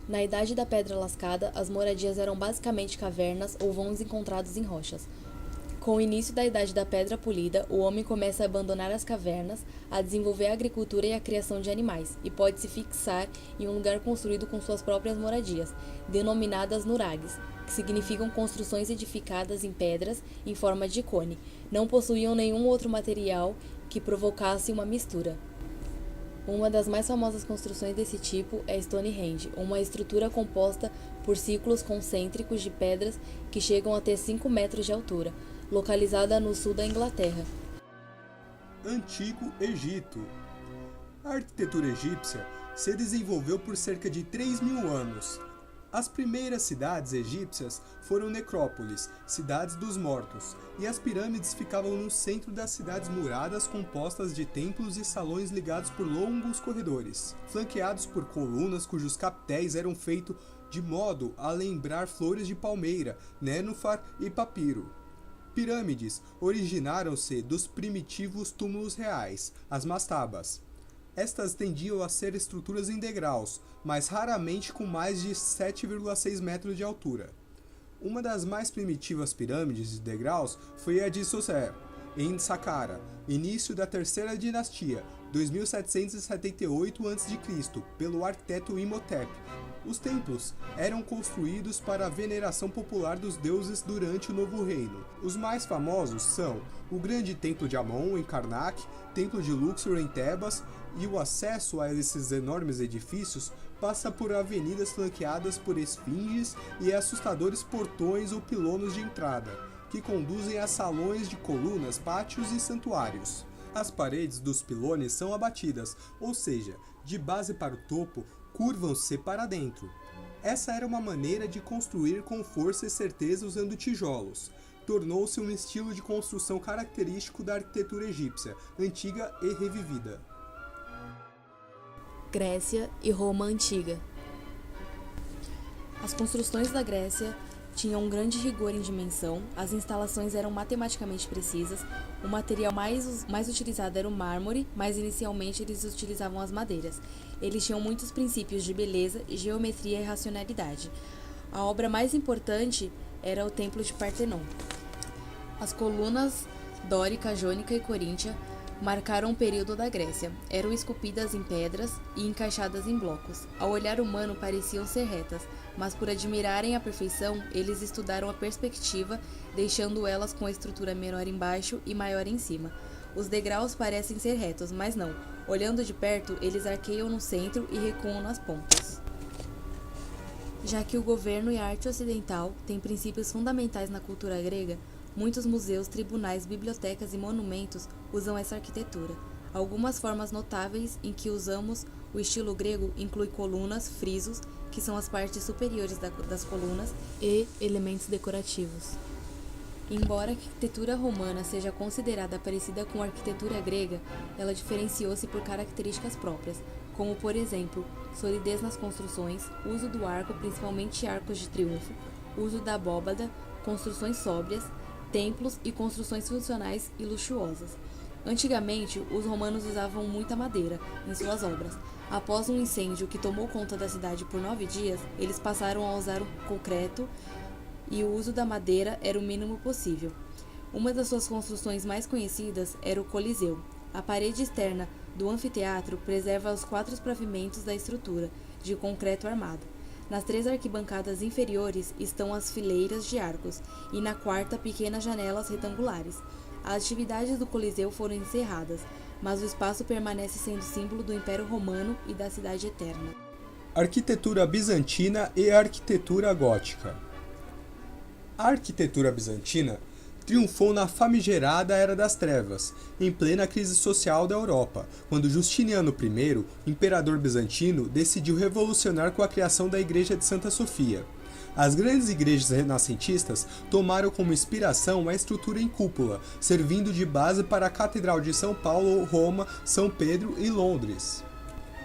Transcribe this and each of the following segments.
Na Idade da Pedra Lascada, as moradias eram basicamente cavernas ou vãos encontrados em rochas. Com o início da Idade da Pedra Polida, o homem começa a abandonar as cavernas, a desenvolver a agricultura e a criação de animais, e pode se fixar em um lugar construído com suas próprias moradias, denominadas nuragues, que significam construções edificadas em pedras em forma de cone. Não possuíam nenhum outro material que provocasse uma mistura. Uma das mais famosas construções desse tipo é Stonehenge, uma estrutura composta por círculos concêntricos de pedras que chegam a ter 5 metros de altura, localizada no sul da Inglaterra. Antigo Egito. A arquitetura egípcia se desenvolveu por cerca de 3.000 anos. As primeiras cidades egípcias foram necrópolis, cidades dos mortos, e as pirâmides ficavam no centro das cidades muradas compostas de templos e salões ligados por longos corredores, flanqueados por colunas cujos capitéis eram feitos de modo a lembrar flores de palmeira, nénufar e papiro. Pirâmides originaram-se dos primitivos túmulos reais, as mastabas. Estas tendiam a ser estruturas em degraus, mas raramente com mais de 7,6 metros de altura. Uma das mais primitivas pirâmides de degraus foi a de Sosé, em Saqqara, início da terceira dinastia, 2778 a.C., pelo arquiteto Imhotep. Os templos eram construídos para a veneração popular dos deuses durante o Novo Reino. Os mais famosos são o Grande Templo de Amon, em Karnak, Templo de Luxor, em Tebas, e o acesso a esses enormes edifícios passa por avenidas flanqueadas por esfinges e assustadores portões ou pilonos de entrada, que conduzem a salões de colunas, pátios e santuários. As paredes dos pilones são abatidas, ou seja, de base para o topo, curvam-se para dentro. Essa era uma maneira de construir com força e certeza usando tijolos. Tornou-se um estilo de construção característico da arquitetura egípcia, antiga e revivida. Grécia e Roma Antiga. As construções da Grécia tinham um grande rigor em dimensão, as instalações eram matematicamente precisas, o material mais utilizado era o mármore, mas inicialmente eles utilizavam as madeiras. Eles tinham muitos princípios de beleza, geometria e racionalidade. A obra mais importante era o Templo de Partenon. As colunas dórica, jônica e coríntia marcaram o período da Grécia. Eram esculpidas em pedras e encaixadas em blocos. Ao olhar humano pareciam ser retas, mas por admirarem a perfeição, eles estudaram a perspectiva, deixando elas com a estrutura menor embaixo e maior em cima. Os degraus parecem ser retos, mas não. Olhando de perto, eles arqueiam no centro e recuam nas pontas. Já que o governo e a arte ocidental têm princípios fundamentais na cultura grega, muitos museus, tribunais, bibliotecas e monumentos usam essa arquitetura. Algumas formas notáveis em que usamos o estilo grego incluem colunas, frisos, que são as partes superiores das colunas, e elementos decorativos. Embora a arquitetura romana seja considerada parecida com a arquitetura grega, ela diferenciou-se por características próprias, como, por exemplo, solidez nas construções, uso do arco, principalmente arcos de triunfo, uso da abóbada, construções sóbrias, templos e construções funcionais e luxuosas. Antigamente, os romanos usavam muita madeira em suas obras. Após um incêndio que tomou conta da cidade por 9 dias, eles passaram a usar o concreto e o uso da madeira era o mínimo possível. Uma das suas construções mais conhecidas era o Coliseu. A parede externa do anfiteatro preserva os 4 pavimentos da estrutura, de concreto armado. Nas 3 arquibancadas inferiores estão as fileiras de arcos, e na 4ª pequenas janelas retangulares. As atividades do Coliseu foram encerradas, mas o espaço permanece sendo símbolo do Império Romano e da Cidade Eterna. Arquitetura bizantina e arquitetura gótica. A arquitetura bizantina triunfou na famigerada Era das Trevas, em plena crise social da Europa, quando Justiniano I, imperador bizantino, decidiu revolucionar com a criação da Igreja de Santa Sofia. As grandes igrejas renascentistas tomaram como inspiração a estrutura em cúpula, servindo de base para a Catedral de São Paulo, Roma, São Pedro e Londres.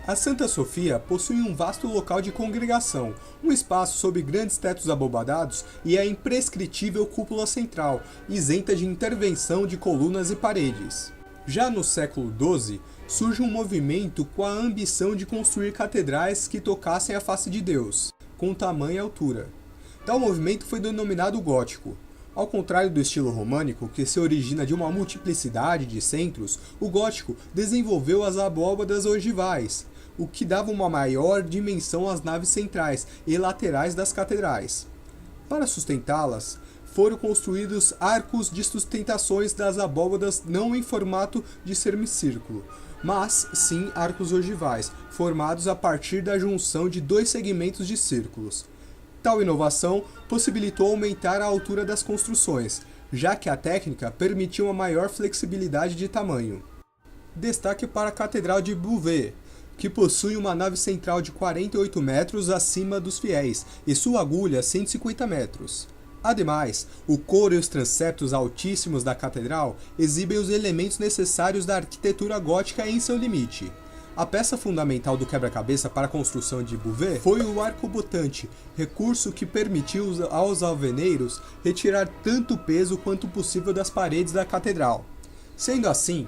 A Santa Sofia possui um vasto local de congregação, um espaço sob grandes tetos abobadados e a imprescritível cúpula central, isenta de intervenção de colunas e paredes. Já no século XII, surge um movimento com a ambição de construir catedrais que tocassem a face de Deus, com tamanho e altura. Tal movimento foi denominado gótico. Ao contrário do estilo românico, que se origina de uma multiplicidade de centros, o gótico desenvolveu as abóbadas ogivais, o que dava uma maior dimensão às naves centrais e laterais das catedrais. Para sustentá-las, foram construídos arcos de sustentações das abóbadas não em formato de semicírculo, mas sim arcos ogivais, formados a partir da junção de dois segmentos de círculos. Tal inovação possibilitou aumentar a altura das construções, já que a técnica permitia uma maior flexibilidade de tamanho. Destaque para a Catedral de Beauvais, que possui uma nave central de 48 metros acima dos fiéis e sua agulha 150 metros. Ademais, o coro e os transeptos altíssimos da catedral exibem os elementos necessários da arquitetura gótica em seu limite. A peça fundamental do quebra-cabeça para a construção de Beauvais foi o arcobotante, recurso que permitiu aos alveneiros retirar tanto peso quanto possível das paredes da catedral. Sendo assim,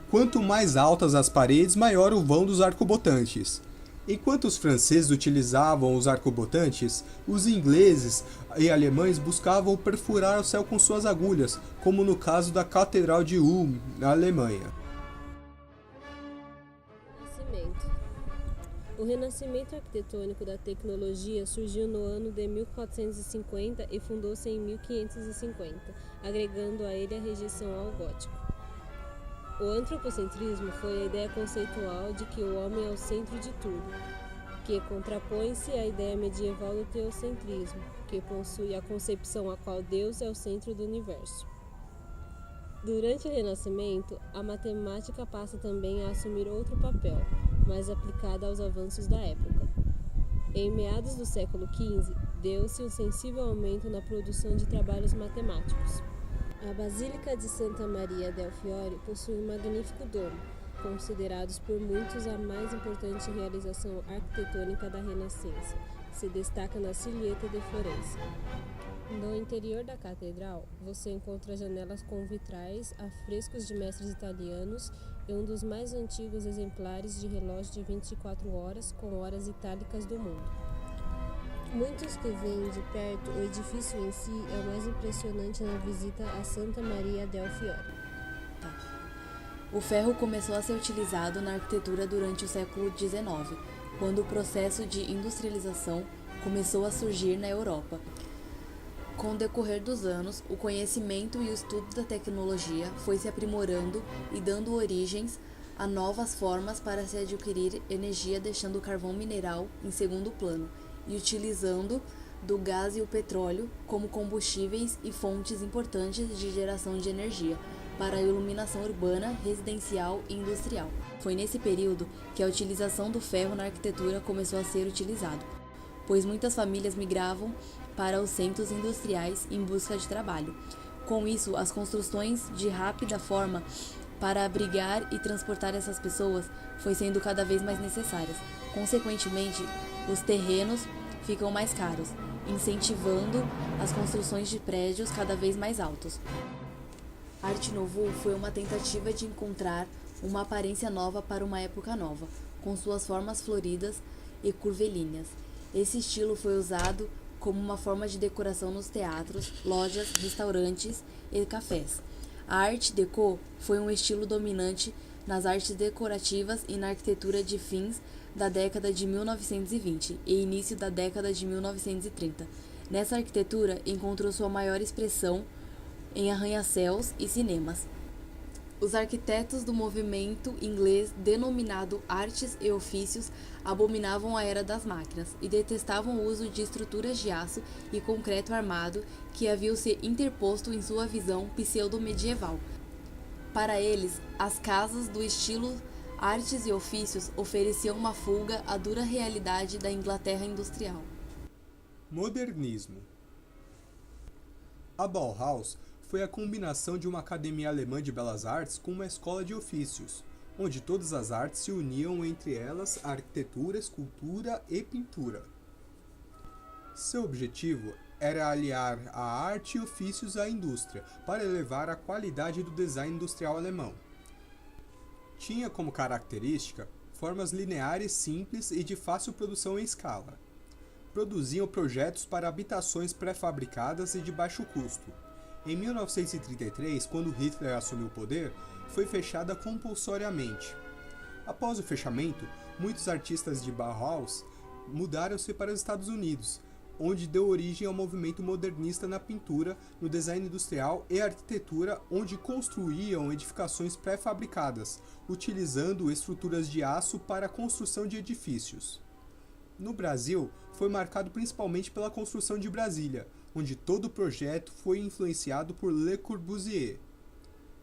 quanto mais altas as paredes, maior o vão dos arcobotantes. Enquanto os franceses utilizavam os arcobotantes, os ingleses e alemães buscavam perfurar o céu com suas agulhas, como no caso da Catedral de Ulm, na Alemanha. O renascimento arquitetônico da tecnologia surgiu no ano de 1450 e fundou-se em 1550, agregando a ele a rejeição ao gótico. O antropocentrismo foi a ideia conceitual de que o homem é o centro de tudo, que contrapõe-se à ideia medieval do teocentrismo, que possui a concepção a qual Deus é o centro do universo. Durante o Renascimento, a matemática passa também a assumir outro papel, mais aplicada aos avanços da época. Em meados do século XV, deu-se um sensível aumento na produção de trabalhos matemáticos. A Basílica de Santa Maria del Fiore possui um magnífico domo, considerados por muitos a mais importante realização arquitetônica da Renascença, que se destaca na Silheta de Florença. No interior da catedral, você encontra janelas com vitrais, afrescos de mestres italianos e um dos mais antigos exemplares de relógio de 24 horas com horas itálicas do mundo. Muitos que veem de perto, o edifício em si é o mais impressionante na visita a Santa Maria del Fiore. O ferro começou a ser utilizado na arquitetura durante o século XIX, quando o processo de industrialização começou a surgir na Europa. Com o decorrer dos anos, o conhecimento e o estudo da tecnologia foi se aprimorando e dando origens a novas formas para se adquirir energia, deixando o carvão mineral em segundo plano e utilizando do gás e o petróleo como combustíveis e fontes importantes de geração de energia para a iluminação urbana, residencial e industrial. Foi nesse período que a utilização do ferro na arquitetura começou a ser utilizado, pois muitas famílias migravam para os centros industriais em busca de trabalho. Com isso, as construções de rápida forma para abrigar e transportar essas pessoas foi sendo cada vez mais necessárias. Consequentemente, os terrenos ficam mais caros, incentivando as construções de prédios cada vez mais altos. Art Nouveau foi uma tentativa de encontrar uma aparência nova para uma época nova, com suas formas floridas e curvilíneas. Esse estilo foi usado como uma forma de decoração nos teatros, lojas, restaurantes e cafés. A Art Deco foi um estilo dominante nas artes decorativas e na arquitetura de fins da década de 1920 e início da década de 1930. Nessa arquitetura encontrou sua maior expressão em arranha-céus e cinemas. Os arquitetos do movimento inglês denominado Artes e Ofícios abominavam a era das máquinas e detestavam o uso de estruturas de aço e concreto armado que haviam se interposto em sua visão pseudo-medieval. Para eles, as casas do estilo Artes e Ofícios ofereciam uma fuga à dura realidade da Inglaterra industrial. Modernismo. A Bauhaus foi a combinação de uma academia alemã de belas artes com uma escola de ofícios, onde todas as artes se uniam, entre elas a arquitetura, escultura e pintura. Seu objetivo era aliar a arte e ofícios à indústria, para elevar a qualidade do design industrial alemão. Tinha como característica formas lineares simples e de fácil produção em escala. Produziam projetos para habitações pré-fabricadas e de baixo custo. Em 1933, quando Hitler assumiu o poder, foi fechada compulsoriamente. Após o fechamento, muitos artistas de Bauhaus mudaram-se para os Estados Unidos, onde deu origem ao movimento modernista na pintura, no design industrial e arquitetura, onde construíam edificações pré-fabricadas, utilizando estruturas de aço para a construção de edifícios. No Brasil, foi marcado principalmente pela construção de Brasília, onde todo o projeto foi influenciado por Le Corbusier.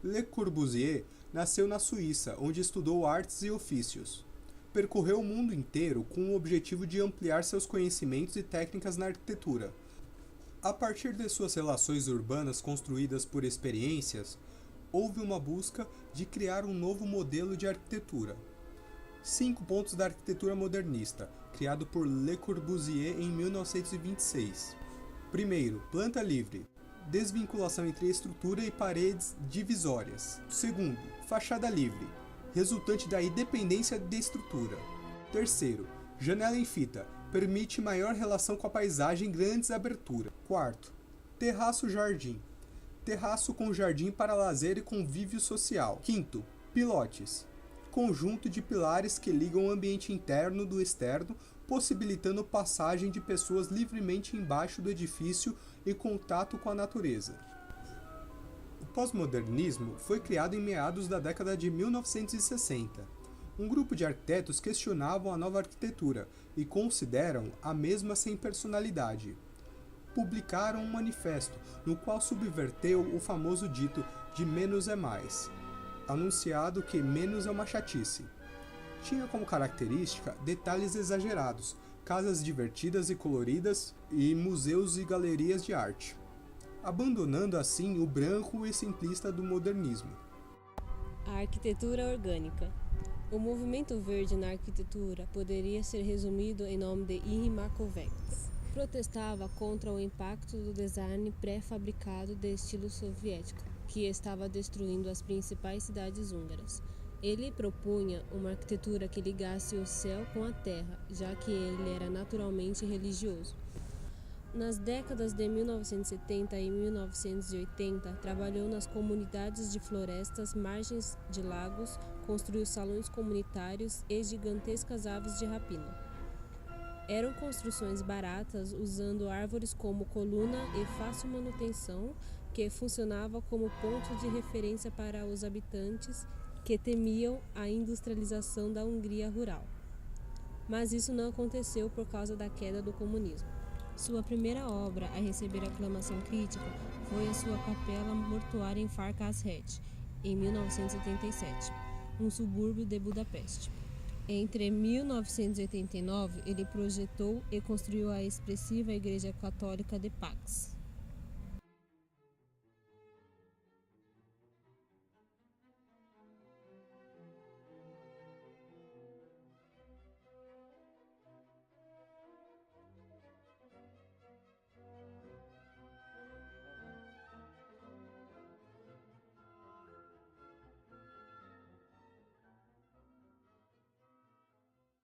Le Corbusier nasceu na Suíça, onde estudou artes e ofícios. Percorreu o mundo inteiro com o objetivo de ampliar seus conhecimentos e técnicas na arquitetura. A partir de suas relações urbanas construídas por experiências, houve uma busca de criar um novo modelo de arquitetura. 5 pontos da arquitetura modernista, criado por Le Corbusier em 1926. Primeiro, planta livre. Desvinculação entre estrutura e paredes divisórias. Segundo, fachada livre, resultante da independência de estrutura. Terceiro, janela em fita, permite maior relação com a paisagem e grandes aberturas. Quarto, terraço-jardim, terraço com jardim para lazer e convívio social. Quinto, pilotes, conjunto de pilares que ligam o ambiente interno do externo, possibilitando passagem de pessoas livremente embaixo do edifício e contato com a natureza. O pós-modernismo foi criado em meados da década de 1960. Um grupo de arquitetos questionavam a nova arquitetura e consideram a mesma sem personalidade. Publicaram um manifesto no qual subverteu o famoso dito de menos é mais, anunciado que menos é uma chatice. Tinha como característica detalhes exagerados, casas divertidas e coloridas e museus e galerias de arte, abandonando assim o branco e simplista do modernismo. A arquitetura orgânica. O movimento verde na arquitetura poderia ser resumido em nome de Henri Markovets. Protestava contra o impacto do design pré-fabricado de estilo soviético, que estava destruindo as principais cidades húngaras. Ele propunha uma arquitetura que ligasse o céu com a terra, já que ele era naturalmente religioso. Nas décadas de 1970 e 1980, trabalhou nas comunidades de florestas, margens de lagos, construiu salões comunitários e gigantescas aves de rapina. Eram construções baratas, usando árvores como coluna e fácil manutenção, que funcionava como ponto de referência para os habitantes que temiam a industrialização da Hungria rural. Mas isso não aconteceu por causa da queda do comunismo. Sua primeira obra a receber aclamação crítica foi a sua capela mortuária em Farkashegy, em 1977, um subúrbio de Budapeste. Entre 1989, ele projetou e construiu a expressiva Igreja Católica de Pax.